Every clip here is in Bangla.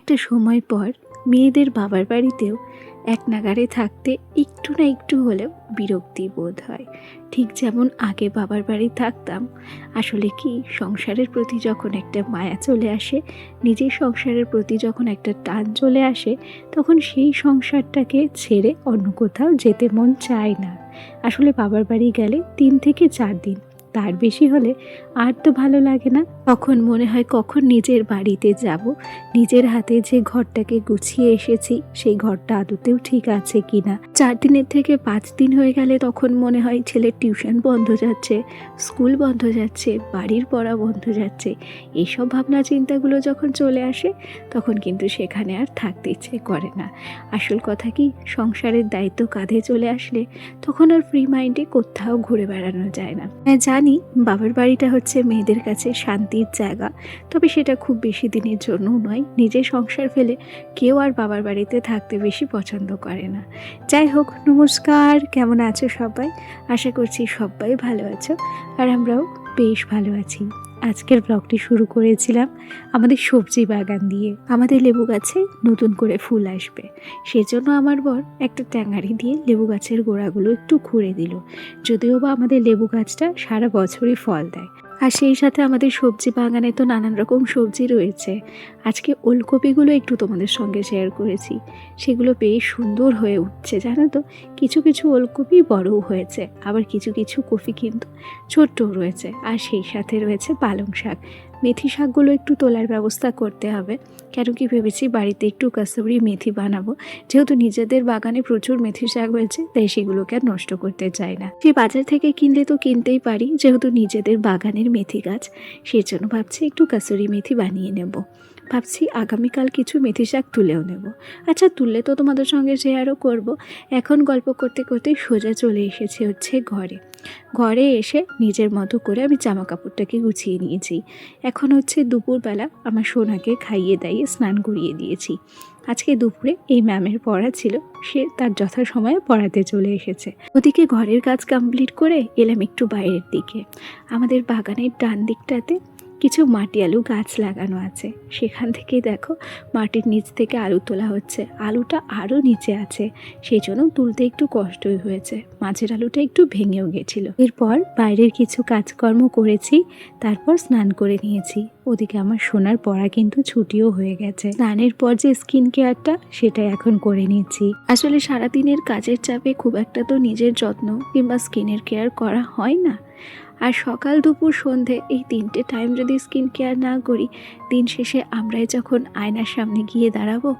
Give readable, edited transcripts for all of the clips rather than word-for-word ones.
একটা সময় পর মেয়েদের বাবার বাড়িতেও এক নাগাড়ে থাকতে একটু না একটু হলেও বিরক্তি বোধ হয়। ঠিক যেমন আগে বাবার বাড়ি থাকতাম, আসলে কি সংসারের প্রতি যখন একটা মায়া চলে আসে, নিজের সংসারের প্রতি যখন একটা টান চলে আসে, তখন সেই সংসারটাকে ছেড়ে অন্য কোথাও যেতে মন চায় না। আসলে বাবার বাড়ি গেলে 3 থেকে 4 দিন, তার বেশি হলে আর তো ভালো লাগে না। তখন মনে হয় কখন নিজের বাড়িতে যাব, নিজের হাতে যে ঘরটাকে গুছিয়ে এসেছি সেই ঘরটা আদতেও ঠিক আছে কিনা। 4 দিনের থেকে 5 দিন হয়ে গেলে তখন মনে হয় ছেলের টিউশন বন্ধ যাচ্ছে, স্কুল বন্ধ যাচ্ছে, বাড়ির পড়া বন্ধ যাচ্ছে। এইসব ভাবনা চিন্তাগুলো যখন চলে আসে তখন কিন্তু সেখানে আর থাকতে ইচ্ছে করে না। আসল কথা কি, সংসারের দায়িত্ব কাঁধে চলে আসলে তখন আর ফ্রি মাইন্ডে কোথাও ঘুরে বেড়ানো যায় না। জানি বাবার বাড়িটা হচ্ছে মেয়েদের কাছে শান্তির জায়গা, তবে সেটা খুব বেশি দিনের জন্যও নয়। নিজের সংসার ফেলে কেউ আর বাবার বাড়িতে থাকতে বেশি পছন্দ করে না। যাই হোক, নমস্কার, কেমন আছো সবাই? আশা করছি সবাই ভালো আছো, আর আমরাও বেশ ভালো আছি। আজকের ব্লগটি শুরু করেছিলাম আমাদের সবজি বাগান দিয়ে। আমাদের লেবু গাছে নতুন করে ফুল আসবে, সেজন্য আমার বর একটা ট্যাঙারি দিয়ে লেবু গাছের গোড়াগুলো একটু খুঁড়ে দিল। যদিও বা আমাদের লেবু গাছটা সারা বছরই ফল দেয়, আর সেই সাথে আমাদের সবজি বাগানে তো নানান রকম সবজি রয়েছে। আজকে ওলকপিগুলো একটু তোমাদের সঙ্গে শেয়ার করেছি, সেগুলো বেশ সুন্দর হয়ে উঠছে জানো তো। কিছু কিছু ওলকপি বড়ও হয়েছে, আবার কিছু কিছু কপি কিন্তু ছোট্টও রয়েছে। আর সেই সাথে রয়েছে পালং শাক, মেথি শাকগুলো একটু তোলার ব্যবস্থা করতে হবে। কেন কি ভেবেছি বাড়িতে একটু কাসুরি মেথি বানাবো, যেহেতু নিজেদের বাগানে প্রচুর মেথি শাক হয়েছে, তাই সেগুলোকে আর নষ্ট করতে চাই না। সেই বাজার থেকে কিনলে তো কিনতেই পারি, যেহেতু নিজেদের বাগানের মেথি গাছ, সেই জন্য ভাবছি একটু কাসুরি মেথি বানিয়ে নেব। ভাবছি আগামীকাল কিছু মেথি শাক তুলেও নেব। আচ্ছা, তুললে তো তোমাদের সঙ্গে শেয়ারও করব। এখন গল্প করতে করতে সোজা চলে এসেছে হচ্ছে ঘরে এসে নিজের মতো করে আমি জামা কাপড়টাকে গুছিয়ে নিয়েছি। এখন হচ্ছে দুপুরবেলা আমার সোনাকে খাইয়ে দাইয়ে স্নান করিয়ে দিয়েছি। আজকে দুপুরে এই ম্যামের পড়া ছিল, সে তার যথাসময়ে পড়াতে চলে এসেছে। ওদিকে ঘরের কাজ কমপ্লিট করে এলাম একটু বাইরের দিকে। আমাদের বাগানের ডান দিকটাতে কিছু মাটি আলু গাছ লাগানো আছে, সেখান থেকে দেখো মাটির নিচ থেকে আলু তোলা হচ্ছে। আলুটা আরও নিচে আছে, সেই জন্য তুলতে একটু কষ্টই হয়েছে। মাঝের আলুটা একটু ভেঙেও গেছিল। এরপর বাইরের কিছু কাজকর্ম করেছি, তারপর স্নান করে নিয়েছি। ওদিকে আমার সোনার পড়া কিন্তু ছুটিও হয়ে গেছে। স্নানের পর যে স্কিন কেয়ারটা, সেটা এখন করে নিচ্ছি। আসলে সারাদিনের কাজের চাপে খুব একটা তো নিজের যত্ন কিংবা স্কিনের কেয়ার করা হয় না। আর সকাল দুপুর সন্ধে এই 3টে টাইম যদি স্কিন কেয়ার না করি, দিন শেষে আমরাই যখন আয়নার সামনে গিয়ে দাঁড়াবো,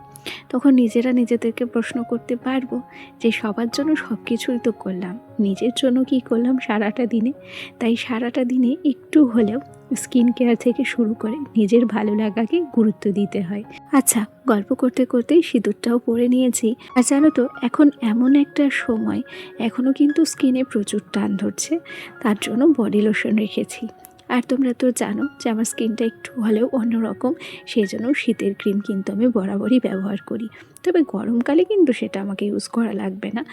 তখন নিজেরা নিজেদেরকে প্রশ্ন করতে পারবো যে সবার জন্য সব কিছুই তো করলাম, নিজের জন্য কি করলাম সারাটা দিনে। তাই সারাটা দিনে একটু হলেও স্কিন কেয়ার থেকে শুরু করে নিজের ভালো লাগাকে গুরুত্ব দিতে হয়। আচ্ছা, গল্প করতে করতেই সিঁদুরটাও পরে নিয়েছি। আর জানো তো, এখন এমন একটা সময়, এখনও কিন্তু স্কিনে প্রচুর টান ধরছে, তার জন্য বডি লোশন রেখেছি। আর তোমরা তো জানো যে আমার স্কিনটা একটু হলেও অন্যরকম, সেই জন্য শীতের ক্রিম কিন্তু আমি বরাবরই ব্যবহার করি। তবে গরমকালে কিন্তু সেটা আমাকে ইউজ করা লাগবে না।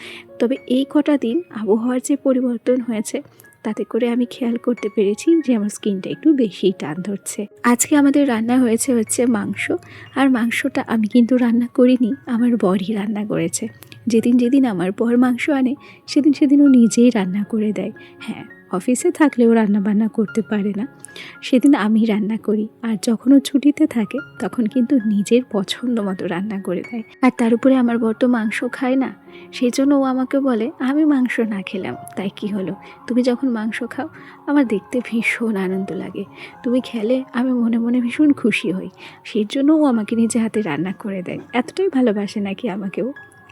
তবে এই কটা দিন আবহাওয়ার যে পরিবর্তন হয়েছে, তাতে করে আমি খেয়াল করতে পেরেছি যে আমার স্কিনটা একটু বেশিই টান ধরছে। আজকে আমাদের রান্না হচ্ছে মাংস। আর মাংসটা আমি কিন্তু রান্না করিনি, আমার বরই রান্না করেছে। যেদিন আমার বর মাংস আনে, সেদিন ও নিজেই রান্না করে দেয়। হ্যাঁ, অফিসে থাকলেও রান্না বান্না করতে পারে না, সেদিন আমি রান্না করি। আর যখন ও ছুটিতে থাকে তখন কিন্তু নিজের পছন্দ মতো রান্না করে দেয়। আর তার উপরে আমার বর তো মাংস খায় না, সেই জন্য ও আমাকে বলে আমি মাংস না খেলাম তাই কি হলো, তুমি যখন মাংস খাও আমার দেখতে ভীষণ আনন্দ লাগে, তুমি খেলে আমি মনে মনে ভীষণ খুশি হই। সেই জন্য ও আমাকে নিজে হাতে রান্না করে দেয়। এতটাই ভালোবাসে নাকি আমাকেও,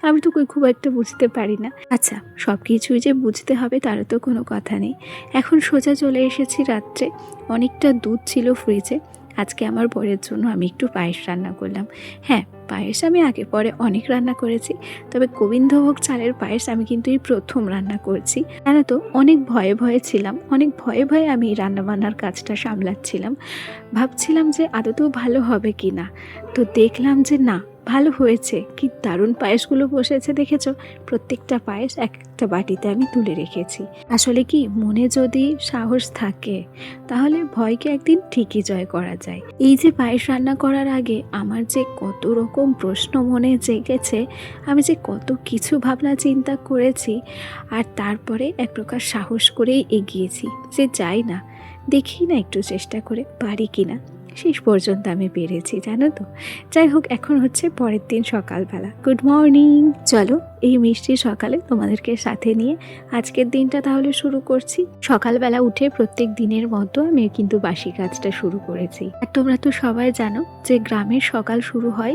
আমি তো খুব একটা বুঝতে পারি না। আচ্ছা, সব কিছুই যে বুঝতে হবে তার তো কোনো কথা নেই। এখন সোজা চলে এসেছি রাত্রে। অনেকটা দুধ ছিল ফ্রিজে, আজকে আমার বরের জন্য আমি একটু পায়েস রান্না করলাম। হ্যাঁ, পায়েস আমি আগে পরে অনেক রান্না করেছি, তবে গোবিন্দভোগ চালের পায়েস আমি কিন্তু এই প্রথম রান্না করছি। জানো তো, অনেক ভয়ে ছিলাম, অনেক ভয়ে আমি রান্নাবান্নার কাজটা সামলাচ্ছিলাম। ভাবছিলাম যে আদতেও ভালো হবে কি না, তো দেখলাম যে না, ভালো হয়েছে, কি দারুণ পায়েসগুলো বসেছে দেখেছো। প্রত্যেকটা পায়েস এক একটা বাটিতে আমি তুলে রেখেছি। আসলে কি, মনে যদি সাহস থাকে তাহলে ভয়কে একদিন ঠিকই জয় করা যায়। এই যে পায়েস রান্না করার আগে আমার যে কত রকম প্রশ্ন মনে জেগেছে, আমি যে কত কিছু ভাবনা চিন্তা করেছি, আর তারপরে এক প্রকার সাহস করেই এগিয়েছি যে যাই না, দেখি না একটু চেষ্টা করে পারি কিনা। শেষ পর্যন্ত আমি পেরেছি, জানো তো। যাই হোক, এখন হচ্ছে পরের দিন সকালবেলা। Good morning. চলো এই মিষ্টি সকালে তোমাদেরকে সাথে নিয়ে আজকের দিনটা তাহলে শুরু করছি। সকালবেলা উঠে প্রত্যেক দিনের মতো আমি কিন্তু বাসি কাজটা শুরু করেছি। আর তোমরা তো সবাই জানো যে গ্রামের সকাল শুরু হয়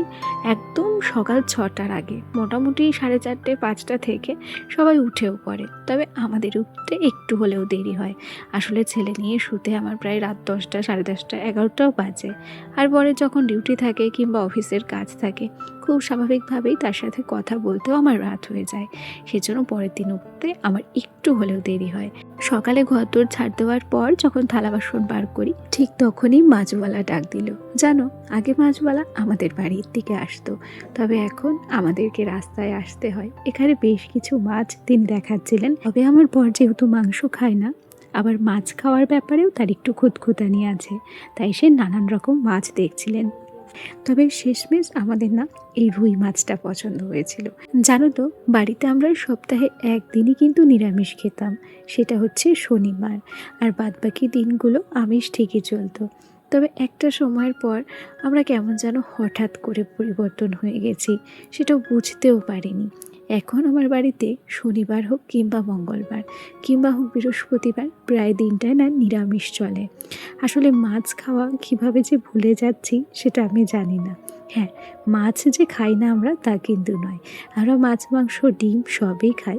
একদম সকাল 6টার আগে। মোটামুটি 4:30 5টা থেকে সবাই উঠেও পড়ে, তবে আমাদের উঠতে একটু হলেও দেরি হয়। আসলে ছেলে নিয়ে শুতে আমার প্রায় রাত 10টা 10:30 11টাও বাজে। আর পরে যখন ডিউটি থাকে কিংবা অফিসের কাজ থাকে, খুব স্বাভাবিকভাবেই তার সাথে কথা বলতেও আমার রাত হয়ে যায়। সেজন্য পরের দিন উঠতে আমার একটু হলেও দেরি হয়। সকালে ঘরদোর ঝাড় দেওয়ার পর যখন থালা বাসন বার করি, ঠিক তখনই মাছওয়ালা ডাক দিল। জানো, আগে মাছওয়ালা আমাদের বাড়ির দিকে আসতো, তবে এখন আমাদেরকে রাস্তায় আসতে হয়। এখানে বেশ কিছু মাছ তিনি দেখাচ্ছিলেন। তবে আমার বর যেহেতু মাংস খায় না, আবার মাছ খাওয়ার ব্যাপারেও তার একটু খুঁতখুঁতানি আছে, তাই সে নানান রকম মাছ দেখছিলেন। তবে শেষমেশ আমাদের না এই রুই মাছটা পছন্দ হয়েছিল। জানো তো, বাড়িতে আমরা সপ্তাহে একদিনই কিন্তু নিরামিষ খেতাম, সেটা হচ্ছে শনিবার। আর বাদবাকি দিনগুলো আমিষ ঠিকই চলতো। তবে একটা সময়ের পর আমরা কেমন যেন হঠাৎ করে পরিবর্তন হয়ে গেছি, সেটাও বুঝতেও পারিনি। এখন আমার বাড়িতে শনিবার হোক কিংবা মঙ্গলবার কিংবা হোক বৃহস্পতিবার, প্রায় দিনটাই না নিরামিষ চলে। আসলে মাছ খাওয়া কিভাবে যে ভুলে যাচ্ছি সেটা আমি জানি না। হ্যাঁ, মাছ যে খাই না আমরা তা কিন্তু নয়, আমরা মাছ মাংস ডিম সবই খাই।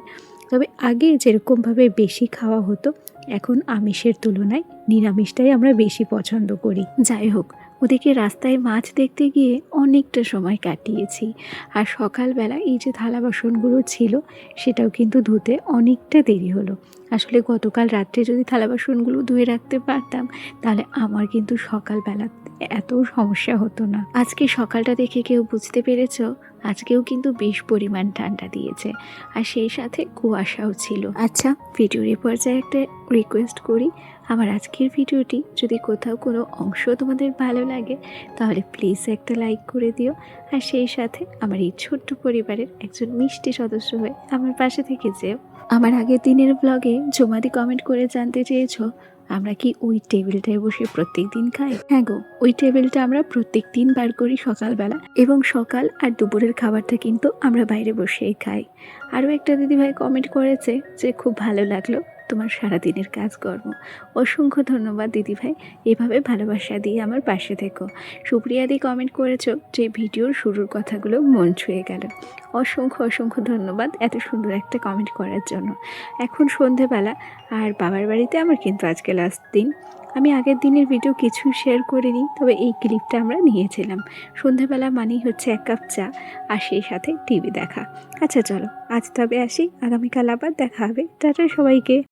তবে আগে যেরকমভাবে বেশি খাওয়া হতো, এখন আমিষের তুলনায় নিরামিষটাই আমরা বেশি পছন্দ করি। যাই হোক, ওদিকে রাস্তায় মাছ দেখতে গিয়ে অনেকটা সময় কাটিয়েছি। আর সকালবেলা এই যে থালা বাসনগুলো ছিল, সেটাও কিন্তু ধুতে অনেকটা দেরি হলো। আসলে গতকাল রাত্রে যদি থালা বাসনগুলো ধুয়ে রাখতে পারতাম, তাহলে আমার কিন্তু সকালবেলা এত সমস্যা হতো না। আজকে সকালটা দেখে কেউ বুঝতে পেরেছ, আজকেও কিন্তু বেশ পরিমাণ ঠান্ডা দিয়েছে, আর সেই সাথে কুয়াশাও ছিল। আচ্ছা, ভিডিওর পর্যায়ে একটা রিকোয়েস্ট করি, আমার আজকের ভিডিওটি যদি কোথাও কোনো অংশ তোমাদের ভালো লাগে, তাহলে প্লিজ একটা লাইক করে দিও। আর সেই সাথে আমার এই ছোট্ট পরিবারের একজন মিষ্টি সদস্য হয়ে আমার পাশে থেকে যেও। আমার আগের দিনের ব্লগে জমাদি কমেন্ট করে জানতে চেয়েছো, আমরা কি ওই টেবিলটায় বসে প্রত্যেক দিন খাই? হ্যাঁ গো, ওই টেবিলটা আমরা প্রত্যেক দিন বার করি সকালবেলা, এবং সকাল আর দুপুরের খাবারটা কিন্তু আমরা বাইরে বসেই খাই। আরও একটা দিদিভাই কমেন্ট করেছে যে খুব ভালো লাগলো তোমার সারাদিনের কাজকর্ম। অসংখ্য ধন্যবাদ দিদিভাই, এভাবে ভালোবাসা দিয়ে আমার পাশে থেকো। সুপ্রিয়াদি কমেন্ট করেছো যে ভিডিওর শুরুর কথাগুলো মন ছুঁয়ে গেল। অসংখ্য অসংখ্য ধন্যবাদ এত সুন্দর একটা কমেন্ট করার জন্য। এখন সন্ধেবেলা, আর বাবার বাড়িতে আমার কিন্তু আজকে লাস্ট দিন। আমি আগের দিনের ভিডিও কিছু শেয়ার করিনি, তবে এই ক্লিপটা আমরা নিয়েছিলাম। সন্ধেবেলা মানেই হচ্ছে 1 কাপ চা, আর সেই সাথে টিভি দেখা। আচ্ছা চলো, আজ তবে আসি, আগামীকাল আবার দেখা হবে। টাটা সবাইকে।